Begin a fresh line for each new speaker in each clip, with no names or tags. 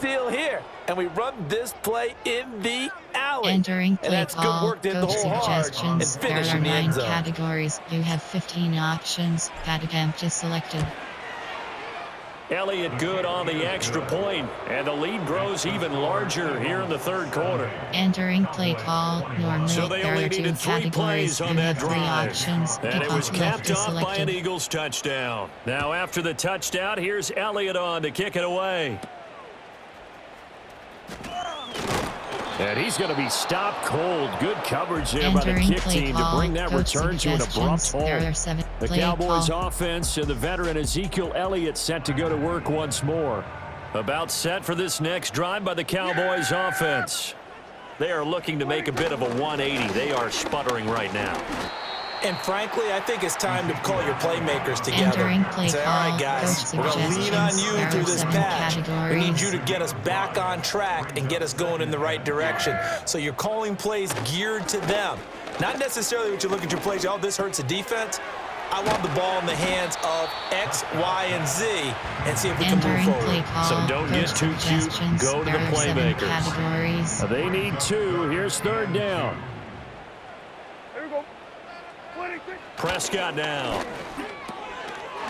deal here. And we run this play in the alley.
Entering play
and that's
call,
good work. Did the
coach
whole hard and
suggestions. There
finish
are
in the end
9
zone.
categories. You have 15 options. That attempt is selected.
Elliott good on the extra point, and the lead grows even larger here in the third quarter.
Entering play call. Normally,
So they
there
only
are 2
needed 3
categories.
plays on
You
that
have 3
drive.
options.
And it was
Kickoff left
capped
is
off by an
selected.
Eagles touchdown. Now after the touchdown, here's Elliott on to kick it away. And he's going to be stopped cold. Good coverage there by the
Entering
kick
play
team to
call,
bring that
coach
return to an abrupt
suggestions. There
halt.
are 7
The
play
Cowboys
call.
offense and the veteran Ezekiel Elliott set to go to work once more. About set for this next drive by the Cowboys offense. They are looking to make a bit of a 180. They are sputtering right now.
And frankly, I think it's time to call your playmakers together.
Entering play
Say, all
call,
right, guys,
coach
we're going to lean on
suggestions.
you
There
through
are
this
7
patch. We need
categories.
you to get us back on track and get us going in the right direction. So you're calling plays geared to them. Not necessarily what you look at your plays, oh, this hurts the defense. I want the ball in the hands of X, Y, and Z and see if we can move
Entering play
forward.
call,
So don't get
coach
too cute.
suggestions.
Go to the
There are 7
playmakers.
categories.
They need 2. Here's third down. Prescott now.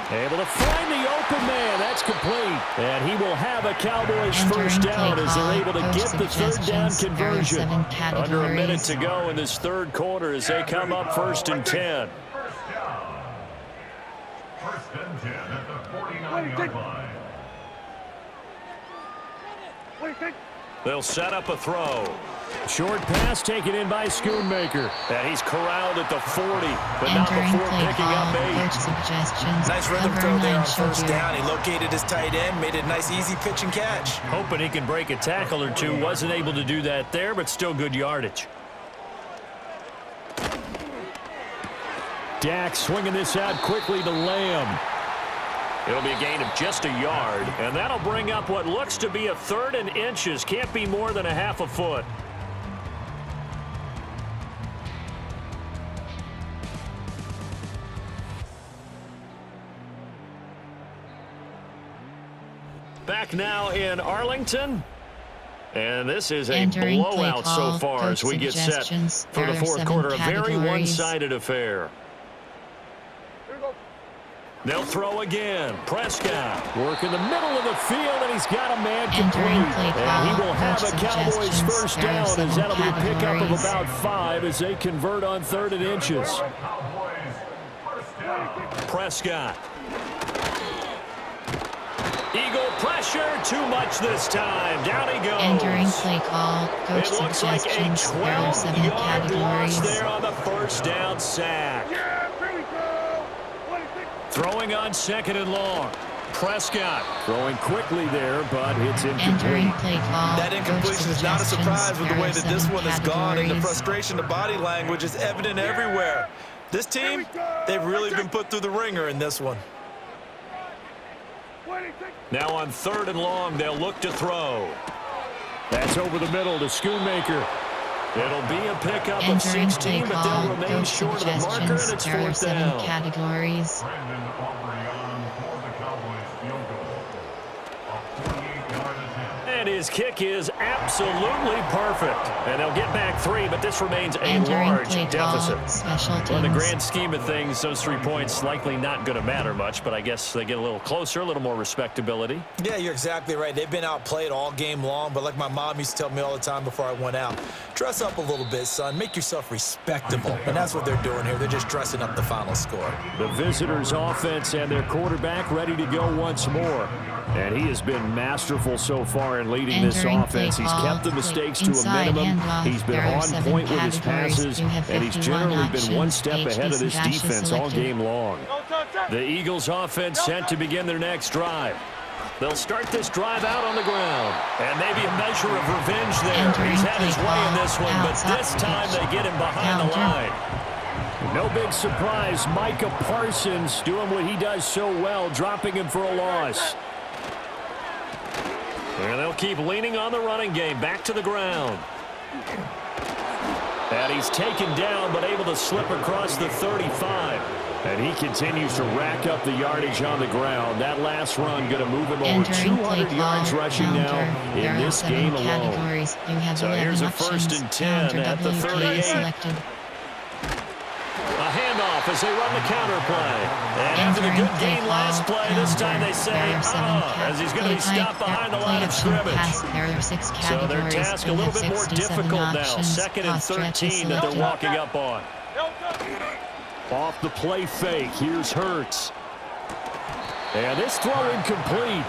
Able to find the open man. That's complete. And he will have a Cowboys
Entering
first
play
down as they're
call,
able to
coach
get the third down
suggestions. There are
conversion.
7
Under a minute
categories.
to go in this third quarter as they come up 1st and 10.
First and 10 at the 49-yard line.
They'll set up a throw. Short pass taken in by Schoonmaker. And he's corralled at the 40, but not
Entering
before
play
picking
call,
up 8.
coach suggestions.
Nice rhythm
Cover
throw there
9
on first
should do.
down. He located his tight end, made it a nice, easy pitch and catch.
Hoping he can break a tackle or two. Wasn't able to do that there, but still good yardage. Dak swinging this out quickly to Lamb. It'll be a gain of just a yard, and that'll bring up what looks to be a 3rd and inches. Can't be more than a half a foot. Back now in Arlington. And this is a
Entering play
blowout
call,
so far
coach
as we get set
suggestions.
for the
There are
fourth
7
quarter. A very
categories.
one-sided affair. They'll throw again. Prescott working the middle of the field, and he's got a man complete.
Entering play
And he
call,
will have
coach
a Cowboys
suggestions.
first
There are
down,
7
as that'll be a pickup of
categories.
about 5 as they convert on 3rd and inches.
Cowboys first down.
Prescott. Eagle pressure, too much this time. Down he goes.
Entering play call, coach
It looks like a
suggestions. There are 7
12-yard loss
categories.
there on the first down sack. Throwing on 2nd and long. Prescott throwing quickly there, but it's
Entering
incomplete.
play call,
That incompletion is not a surprise with the way that this one has gone, and the
categories.
frustration, the body language is evident everywhere. This team, they've really been put through the ringer in this one.
Now on 3rd and long, they'll look to throw. That's over the middle to Schoonmaker. It'll be a pickup of
Entering
16,
play
but
call,
they'll remain
coach
short of the marker,
suggestions.
and it's
There are
4th
7
down.
categories.
Brandon Aubrey for the Cowboys field goal. A 48-yard attempt.
And his kick is absolutely perfect. And they'll get back 3, but this remains a
Entering
large
play
deficit.
call, special teams.
Well, in the grand scheme of things, those 3 points likely not going to matter much, but I guess they get a little closer, a little more respectability.
Yeah, you're exactly right. They've been outplayed all game long, but like my mom used to tell me all the time before I went out, dress up a little bit, son. Make yourself respectable. And that's what they're doing here. They're just dressing up the final score.
The visitors' offense and their quarterback ready to go once more. And he has been masterful so far in leading this
Entering
offense.
play
He's
call,
kept the mistakes to a
inside
minimum.
handoff.
He's been
There are
on
7
point with his
categories.
passes,
You have
and he's
51
generally been one
options.
step
HB
ahead of this
dash is
defense all
selected.
game long. The Eagles' offense set to begin their next drive. They'll start this drive out on the ground. And maybe a measure of revenge there.
Entering
He's had his
play
way in
call,
this one, but
outside
this time
pitch.
they get him behind the
Counter.
line. No big surprise. Micah Parsons doing what he does so well, dropping him for a loss. And they'll keep leaning on the running game. Back to the ground. And he's taken down, but able to slip across the 35. And he continues to rack up the yardage on the ground. That last run going to move him over 200 yards rushing now in this game alone.
So
here's a 1st and 10 at the 38.
Selected.
A handoff as they run the counter play. And after the good game last play, this time they say, as he's going to be stopped behind the line of scrimmage. So their task a little bit more difficult now. 2nd and 13 that they're walking up on. Off the play fake, here's Hurts. And this throw incomplete.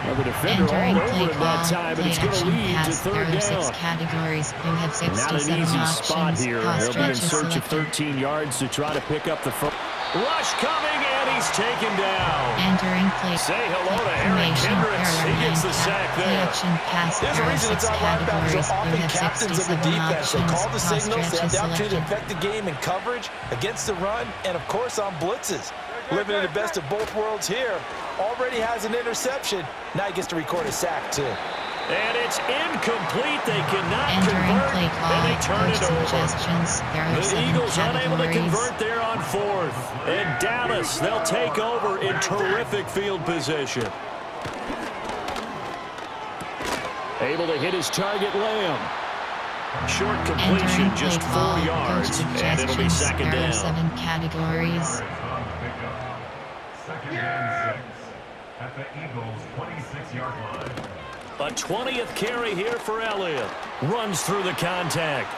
Well, the defender all over him that time, and it's going to lead to 3rd down. Not an easy spot here. They'll be in search of 13 yards to try to pick up the first. Rush coming, and he's taken down. Say hello to Eric Kendricks. He gets the sack there.
There's a reason it's our linebackers are often captains of the defense. They call the signals. They have the opportunity to affect the game in coverage, against the run, and, of course, on blitzes. Living in the best of both worlds here. Already has an interception. Now he gets to record a sack, too.
And it's incomplete. They cannot convert, and they turn it over. The Eagles unable to convert there on 4th. And Dallas, they'll take over in terrific field position. Able to hit his target, Lamb. Short completion, just 4 yards, and it'll be 2nd down.
7 categories.
2nd and 6 at the Eagles' 26-yard line.
A 20th carry here for Elliott. Runs through the contact.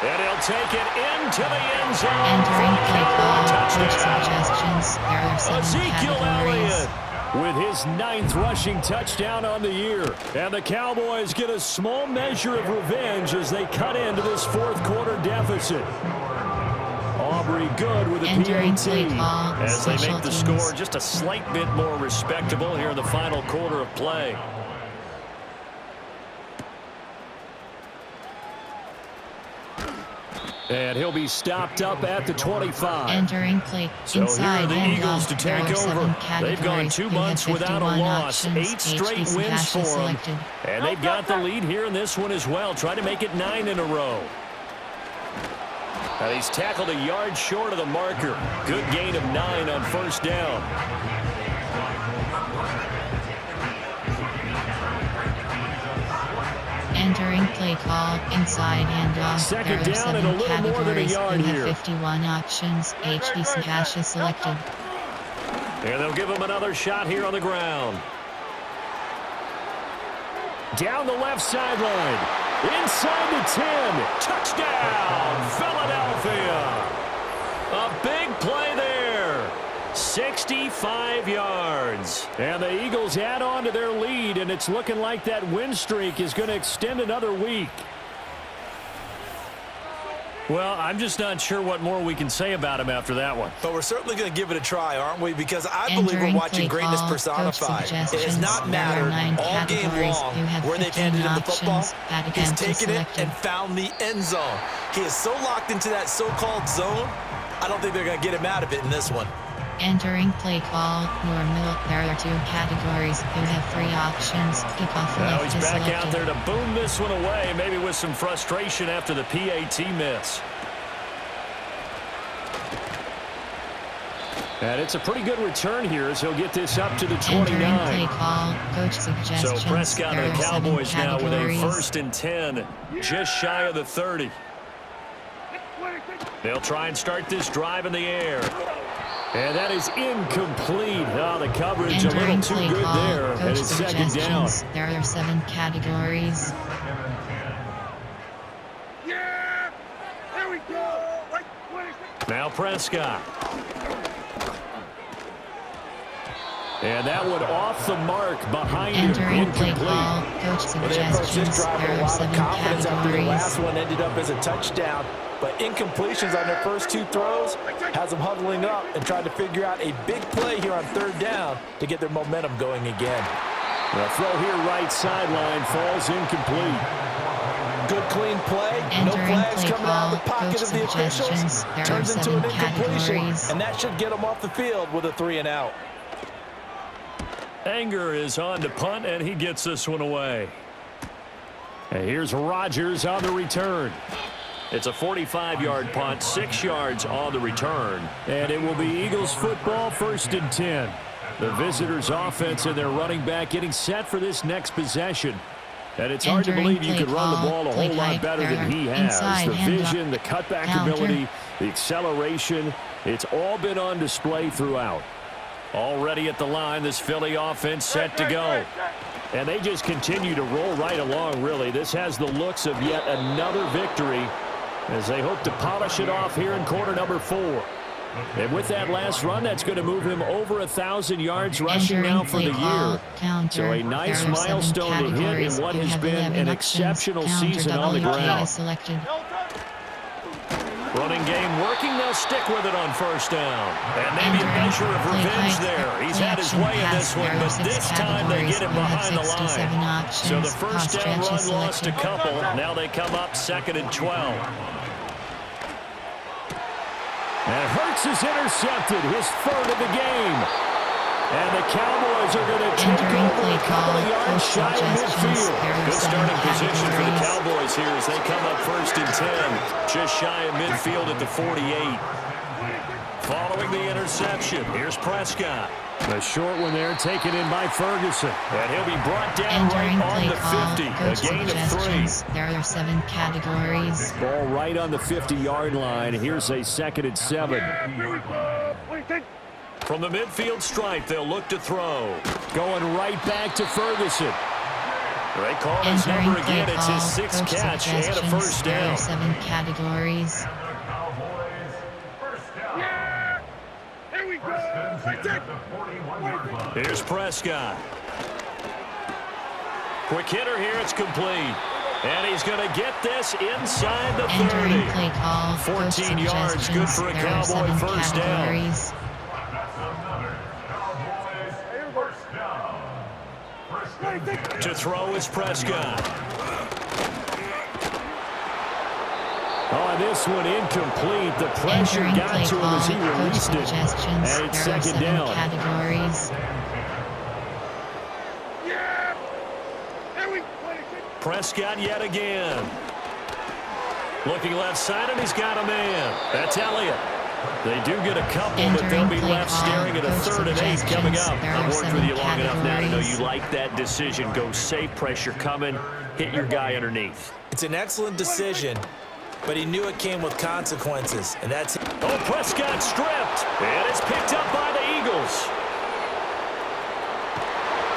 And he'll take it into the end zone. Touchdown. Ezekiel Elliott with his 9th rushing touchdown on the year. And the Cowboys get a small measure of revenge as they cut into this 4th quarter deficit. Aubrey good with a PAT as they make the score just a slight bit more respectable here in the final quarter of play. And he'll be stopped up at the 25.
Entering play
so here are the Eagles to take over. They've gone 2 months without a loss. 8 straight wins for them. And they've got the lead here in this one as well. Try to make it 9 in a row. And he's tackled a yard short of the marker. Good gain of 9 on 1st down.
Entering play call, inside handoff.
2nd down and a little more than a yard here.
51 options, HDC hash is selected.
And they'll give him another shot here on the ground. Down the left sideline. Inside the 10. Touchdown, Philadelphia. A big play there. 65 yards. And the Eagles add on to their lead, and it's looking like that win streak is going to extend another week. Well, I'm just not sure what more we can say about him after that one.
But we're certainly going to give it a try, aren't we? Because I believe we're watching greatness personified. It has not mattered all game long where they've handed him the football. He's taken it and found the end zone. He is so locked into that so-called zone, I don't think they're going to get him out of it in this one.
Entering play call, normal. There are 2 categories. You have 3 options. Kickoff
now
left
he's
is
back
selected.
out there to boom this one away, maybe with some frustration after the PAT miss. And it's a pretty good return here as he'll get this up to the 29.
Entering play call, coach suggestions.
So Prescott and the Cowboys now with a 1st and 10, just shy of the 30. They'll try and start this drive in the air. And that is incomplete. Oh, the coverage a little too good there. And it's 2nd down.
There are 7 categories.
Yeah! There we go!
Now Prescott. And that one off the mark behind him.
Entering play call, coach suggestions. There are 7
confidence after the last
categories.
one ended up as a touchdown. But incompletions on their first 2 throws has them huddling up and trying to figure out a big play here on 3rd down to get their momentum going again.
The throw here right sideline falls incomplete.
Good clean play. No flags coming out of the pocket of the officials. Turns into an incompletion. And that should get them off the field with a 3 and out.
Anger is on to punt, and he gets this one away. And here's Rodgers on the return. It's a 45-yard punt, 6 yards on the return.
And it will be Eagles football, 1st and 10. The visitors' offense and their running back getting set for this next possession. And it's hard to believe you could run the ball a whole lot better than he has. The vision, the cutback ability, the acceleration, it's all been on display throughout.
Already at the line, this Philly offense set to go.
And they just continue to roll right along, really. This has the looks of yet another victory as they hope to polish it off here in quarter number 4. And with that last run, that's going to move him over 1,000 yards rushing now for the year. So a nice milestone to hit in what has been an exceptional season on the ground.
Running game working, they'll stick with it on 1st down. And maybe a measure of revenge there. He's had his way in this one, but this time they get him behind the line. So the 1st down run lost a couple. Now they come up 2nd and 12.
And Hurts is intercepted, his 3rd of the game. And the Cowboys are going to take over a couple of yards shy of midfield.
Good starting position for the Cowboys here as they come up 1st and 10. Just shy of midfield at the 48. Following the interception, here's Prescott.
A short one there taken in by Ferguson.
And he'll be brought down right on the 50. A gain of 3.
There are 7 categories.
Ball right on the 50-yard line. Here's a 2nd and 7.
From the midfield stripe, they'll look to throw.
Going right back to Ferguson.
They call his number again. It's his 6th catch and a 1st down.
There are 7 categories.
Here we go.
Here's Prescott. Quick hitter here. It's complete. And he's going to get this inside the 30. 14 yards. Good for a Cowboy 1st down. To throw is Prescott.
Oh, this one incomplete. The pressure got to him as he released it. And it's 2nd down.
Categories.
Prescott yet again. Looking left side, and he's got a man. That's Elliott. They do get a couple, but they'll be left staring at a 3rd and 8 coming up. I've worked with you long enough now to know you like that decision. Go safe, pressure coming, hit your guy underneath.
It's an excellent decision, but he knew it came with consequences, and that's it.
Oh, Prescott stripped, and it's picked up by the Eagles.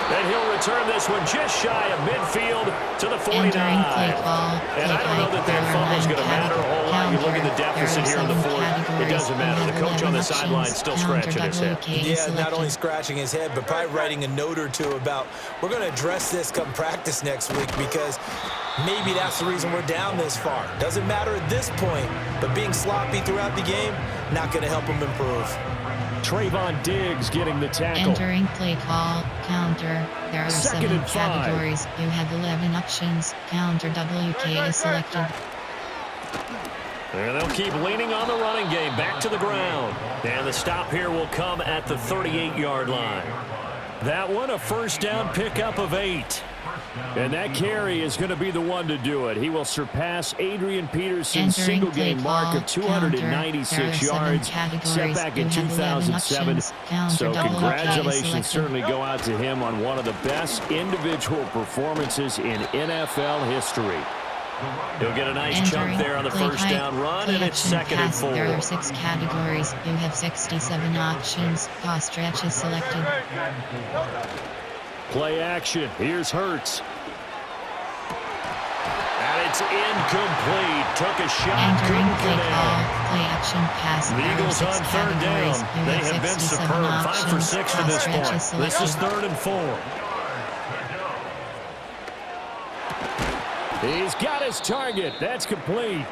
And he'll return this one just shy of midfield to the 49. And I don't know that that fumble's going to matter a whole lot. You look at the deficit here in the 4th. It doesn't matter. The coach on the sideline still scratching his head.
Yeah, not only scratching his head, but probably writing a note or two about, we're going to address this come practice next week because maybe that's the reason we're down this far. Doesn't matter at this point, but being sloppy throughout the game, not going to help him improve.
Trayvon Diggs getting the tackle.
Entering play call, counter. There are 7 categories. You have 11 options. Counter WK is selected.
And they'll keep leaning on the running game. Back to the ground. And the stop here will come at the 38-yard line.
That one a 1st down pickup of 8. And that carry is going to be the one to do it. He will surpass Adrian Peterson's single-game mark of 296 yards, set back in 2007. So congratulations certainly go out to him on one of the best individual performances in NFL history.
He'll get a nice chunk there on the 1st down run, and it's 2nd and 4.
There are 6 categories. You have 67 options. Pass stretch is selected.
Play action. Here's Hurts.
And it's incomplete. Took a shot, couldn't connect.
Play action pass.
The Eagles on 3rd down. They have been superb. 5 for 6 to this point. This is 3rd and 4.
He's got his target. That's complete.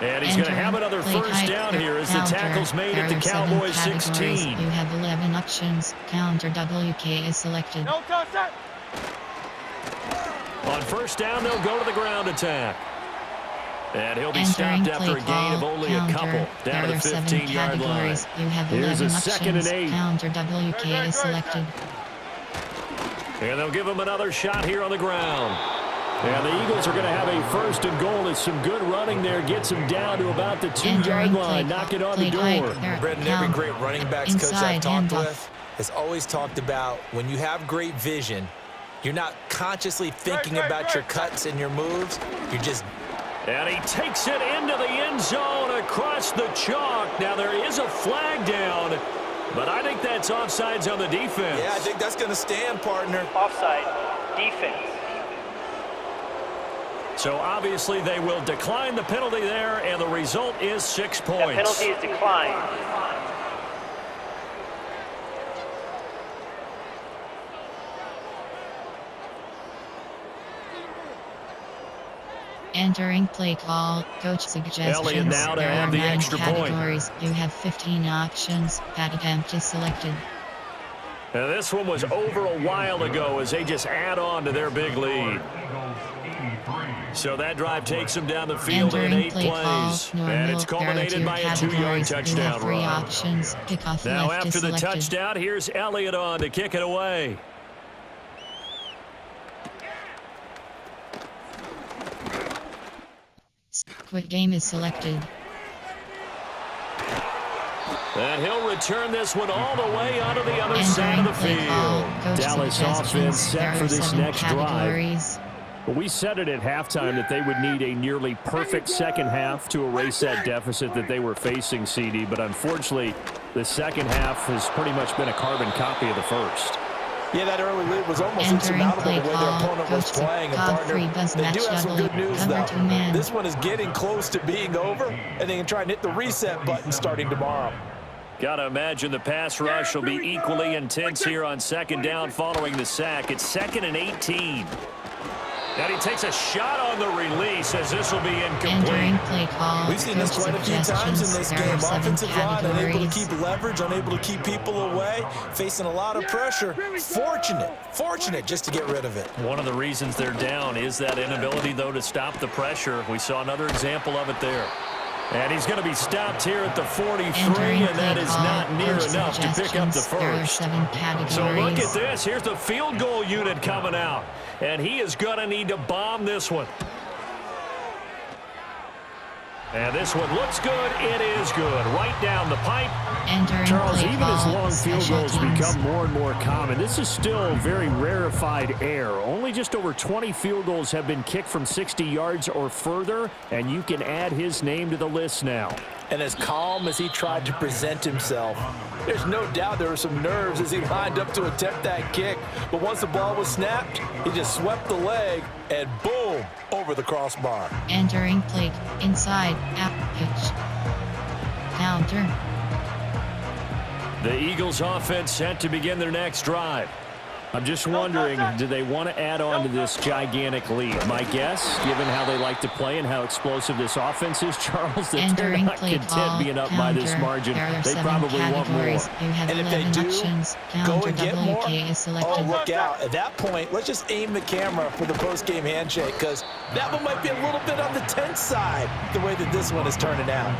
And he's going to have another 1st down here as the tackle's made at the Cowboys 16.
You have 11 options. Counter WK is selected.
No touch that.
On 1st down, they'll go to the ground attack. And he'll be stopped after a gain of only a couple. Down to the 15-yard line.
You have
Here's
11
a 2nd and 8.
Counter WK is selected.
And they'll give him another shot here on the ground.
And the Eagles are going to have a 1st and goal. As some good running there gets them down to about the 2-yard line. Knock it on the door.
Brendan, every great running backs coach I've talked with has always talked about when you have great vision, you're not consciously thinking about your cuts and your moves. You're just...
And he takes it into the end zone across the chalk. Now there is a flag down, but I think that's offsides on the defense.
Yeah, I think that's going to stand, partner.
Offside, defense.
So obviously they will decline the penalty there, and the result is 6 points.
The penalty is declined.
Entering play call, coach suggestions.
Elliott now to
there
have
are
the
9
extra point.
categories. You have 15 options. Pad attempt is selected.
Now this one was over a while ago as they just add on to their big lead. So that drive takes them down the field in 8 plays. And it's culminated by a 2-yard touchdown
three
run.
options. Kickoff
Now
left is
after the
selected.
touchdown, here's Elliott on to kick it away.
Quick game is selected.
And he'll return this one all the way onto the other side of the
Entering play call,
field.
coach
Dallas
suggestions.
offense set
There
for
are
this
7
next drive.
categories.
We said it at halftime that they would need a nearly perfect second half to erase that deficit that they were facing, CD. But unfortunately, the second half has pretty much been a carbon copy of the first.
Yeah, that early lead was almost
Entering
insurmountable
play
the way their
call,
opponent was
coach
playing. And
Todd
partner,
3 buzz
they
match
do have some
double,
good news,
cover
though.
2 man.
This one is getting close to being over, and they can try and hit the reset button starting tomorrow.
Got to imagine the pass rush will be equally intense here on 2nd down following the sack. It's 2nd and 18. And he takes a shot on the release as this will be
Entering
incomplete.
play call,
We've seen this
coach
quite a few times in this
suggestions. There
game.
are 7
Offensive line unable to
categories.
keep leverage, unable to keep people away, facing a lot of pressure. Fortunate just to get rid of it.
One of the reasons they're down is that inability, though, to stop the pressure. We saw another example of it there. And he's going to be stopped here at the 43,
Entering
and that
play
is
call,
not near
coach
enough to pick up the
suggestions. There are
first.
7 categories.
So look at this. Here's the field goal unit coming out. And he is going to need to bomb this one. And this one looks good. It is good. Right down the pipe.
Entering
Charles,
play
even as
call,
long field
special
goals
teams.
become more and more common, this is still very rarefied air. Only just over 20 field goals have been kicked from 60 yards or further, and you can add his name to the list now.
And as calm as he tried to present himself, there's no doubt there were some nerves as he lined up to attempt that kick. But once the ball was snapped, he just swept the leg and boom, over the crossbar.
Entering play inside app pitch. Counter.
The Eagles offense set to begin their next drive.
I'm just wondering, do they want to add on to this gigantic lead? My guess, given how they like to play and how explosive this offense is, Charles, that they're
Entering
not
play
content
call,
being up by this
counter.
margin.
There are
They
7
probably want more.
categories. You have
And if they
11
do,
options.
go
Counter
and get more.
WK is selected.
Oh, look out. At that point, let's just aim the camera for the post-game handshake because that one might be a little bit on the tense side, the way that this one is turning out.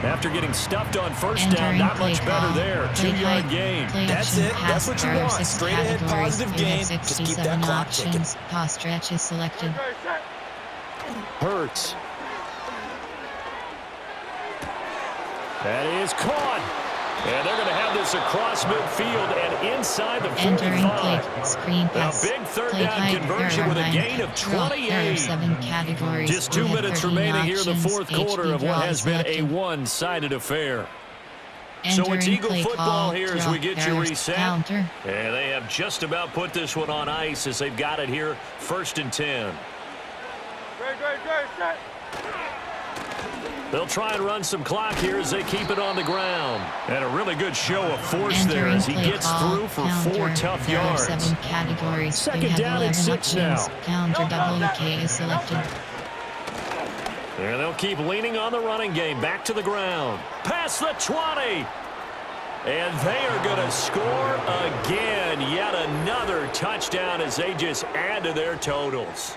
After getting stuffed on first
Entering
down, not
play
much better
call,
there.
play
2-yard
height,
gain.
play
That's
action,
it.
pass.
That's what you
There are
want.
6
Straight ahead,
categories.
positive
You
gain.
have
Just keep
67
that clock ticking.
options. Pass stretch is selected.
Hurts. That is caught. And they're going to have this across midfield and inside the
Entering
45.
play screen
A
pass.
big third
Play
down
height.
conversion
There are
with a
9
gain of
Draw. There are
28.
7 categories.
Just
You
2
have
minutes
13
remaining here in the
options.
fourth quarter of what
draw
has
is
been a
selected.
one-sided affair. So it's
Entering
Eagle
play
football
call,
here as
draw.
we get you
There is
reset.
Counter.
And they have just about put this one on ice as they've got it here, 1st and 10. They'll try and run some clock here as they keep it on the ground. And a really good show of force there
Entering
as he
play
gets
call,
through for
counter.
4 tough
There are
yards.
7 categories.
Second
You have
down and
11
6 now.
options. Counter WK is selected.
And they'll keep leaning on the running game. Back to the ground. Past the 20. And they are going to score again. Yet another touchdown as they just add to their totals.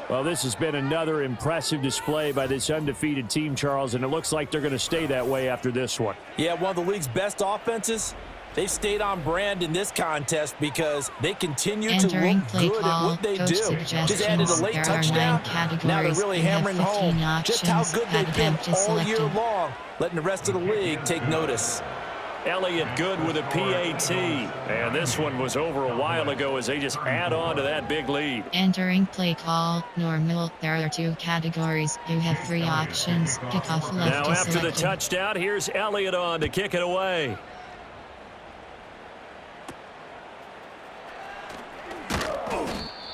Well, this has been another impressive display by this undefeated team, Charles, and it looks like they're going to stay that way after this one.
Yeah, one of the league's best offenses They've stayed on brand in this contest because they continue to
Entering
look
play
good at
call,
what they
coach
do. Just added a
suggestions.
late
There are
touchdown.
9 categories.
Now they're really
You have
hammering
15
home just how
options.
good they've been
Attempt is
all year
selected.
long, letting the rest of the league take notice.
Elliott good with a PAT. And this one was over a while ago as they just add on to that big lead.
Entering play call, normal. There are 2 categories. You have 3 options. Kickoff left
Now
is
after the
selected.
touchdown, here's Elliott on to kick it away.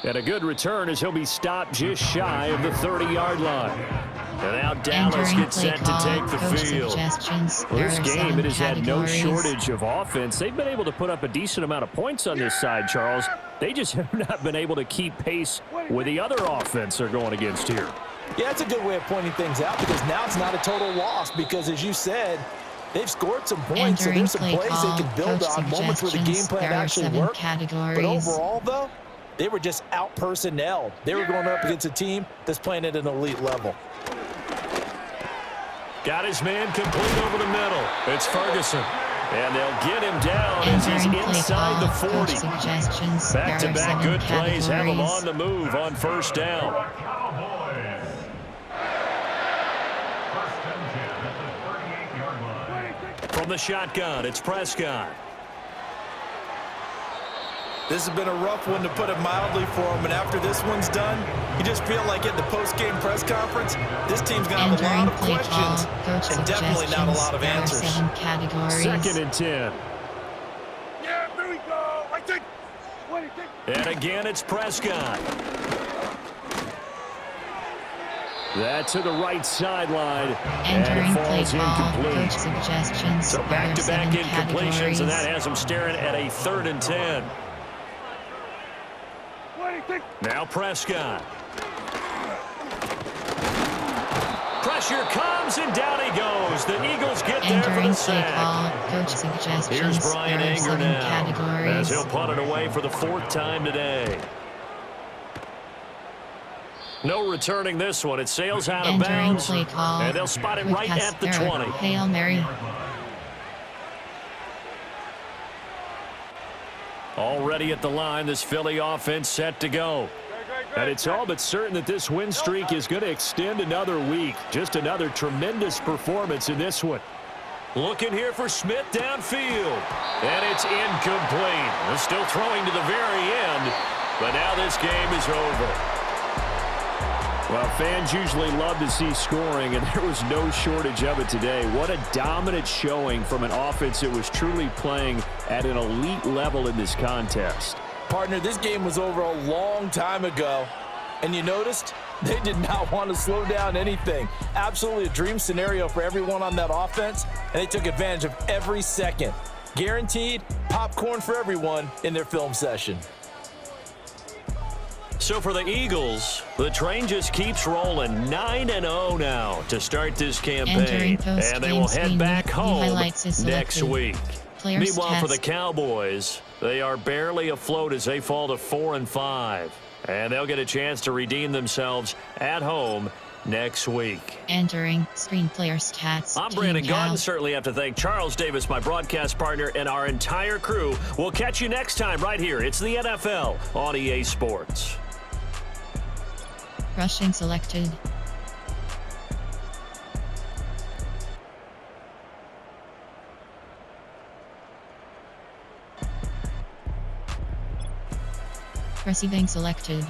And a good return as he'll be stopped just shy of the 30-yard line. And now Dallas
Entering
gets
play
set to
call,
take the
coach
field.
suggestions.
Well,
There
this
are
game,
7
it has had no
categories.
shortage of offense. They've been able to put up a decent amount of points on this side, Charles. They just have not been able to keep pace with the other offense they're going against here.
Yeah, that's a good way of pointing things out because now it's not a total loss because, as you said, they've scored some points, so
Entering
there's some
play
plays
call,
they can build
coach
on, moments where the game
suggestions.
plan
There are
actually
7
worked.
categories.
But overall, though, they were just out-personnelled. They were going up against a team that's playing at an elite level.
Got his man complete over the middle. It's Ferguson. And they'll get him down as he's
Entering play
inside the
call,
40.
coach suggestions. There are
Back-to-back
7
good plays have him
categories.
on the move on first down.
Cowboys. First and 10 at the 38-yard line.
From the shotgun, it's Prescott.
This has been a rough one, to put it mildly, for him. And after this one's done, you just feel like at the post-game press conference, this team's going to have a lot
Entering
of
play
questions
call, coach
and definitely not a lot of
suggestions.
answers.
There are 7 categories.
2nd and 10.
Yeah, there we go. I think. Wait, I think.
And again, it's Prescott.
That to the right sideline.
Entering
And it
play
falls
call,
incomplete.
coach suggestions.
So
There are
back-to-back
7
incompletions, and that
categories.
has him staring at a 3rd and 10.
Wait, I think.
Now Prescott. Pressure comes, and down he goes. The Eagles get there for
Entering
the
play
sack.
call, coach suggestions.
Here's Brian
There are
Anger
7
now, as
categories.
he'll punt it away for the 4th time today. No returning this one. It sails out of
Entering
bounds,
play call,
and they'll spot it
quick
right
pass.
at the
There are
20.
Hail Mary.
Already at the line, this Philly offense set to go.
And it's all but certain that this win streak is going to extend another week. Just another tremendous performance in this one.
Looking here for Smith downfield. And it's incomplete. They're still throwing to the very end, but now this game is over.
Well, fans usually love to see scoring, and there was no shortage of it today. What a dominant showing from an offense that was truly playing at an elite level in this contest.
Partner, this game was over a long time ago, and you noticed they did not want to slow down anything. Absolutely a dream scenario for everyone on that offense, and they took advantage of every second. Guaranteed popcorn for everyone in their film session.
So for the Eagles, the train just keeps rolling. 9-0 now to start this campaign.
Entering post-game
And they will head
screen,
back
the
home
highlights is
next
selected.
week.
Players
Meanwhile, for the
test.
Cowboys, they are barely afloat as they fall to 4-5. And they'll get a chance to redeem themselves at home next week.
Entering screen player stats.
I'm
Team
Brandon
Cal.
Gaudin. Certainly have to thank Charles Davis, my broadcast partner, and our entire crew. We'll catch you next time right here. It's the NFL on EA Sports.
Rushing selected. Receiving selected.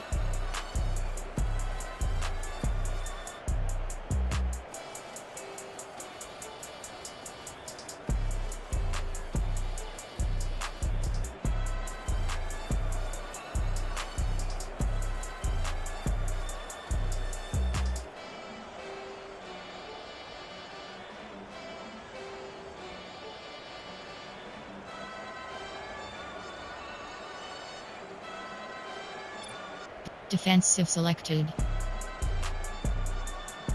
Defensive selected.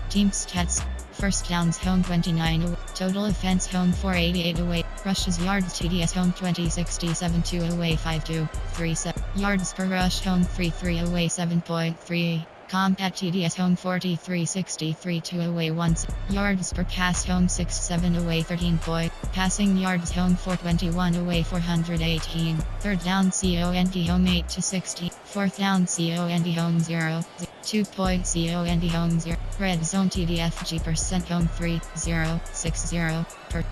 Team stats. First downs home 29 away. Total offense home 488 away. Rushes yards TDS home 2067 2 away 5237. Yards per rush home 33 away 7.3. Combat TDS home 43-63 2 away 1 yards per pass home 6-7 away 13 point. Passing yards home 421 away 418. Third down COND home 8-60. Fourth down COND home 0. 2 point COND home 0. Red zone TDFG percent home 3-0-6-0.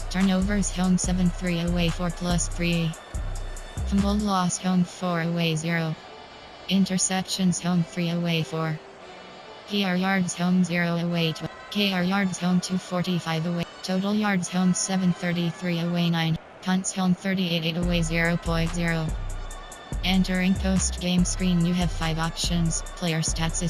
Turnovers home 7-3 away 4+3. Fumble loss home 4 away 0. Interceptions home 3 away 4. PR yards home 0 away 2. KR yards home 245 away. Total yards home 733 away 9. Punts home 38 away 0.0. Entering post game screen, you have 5 options. Player stats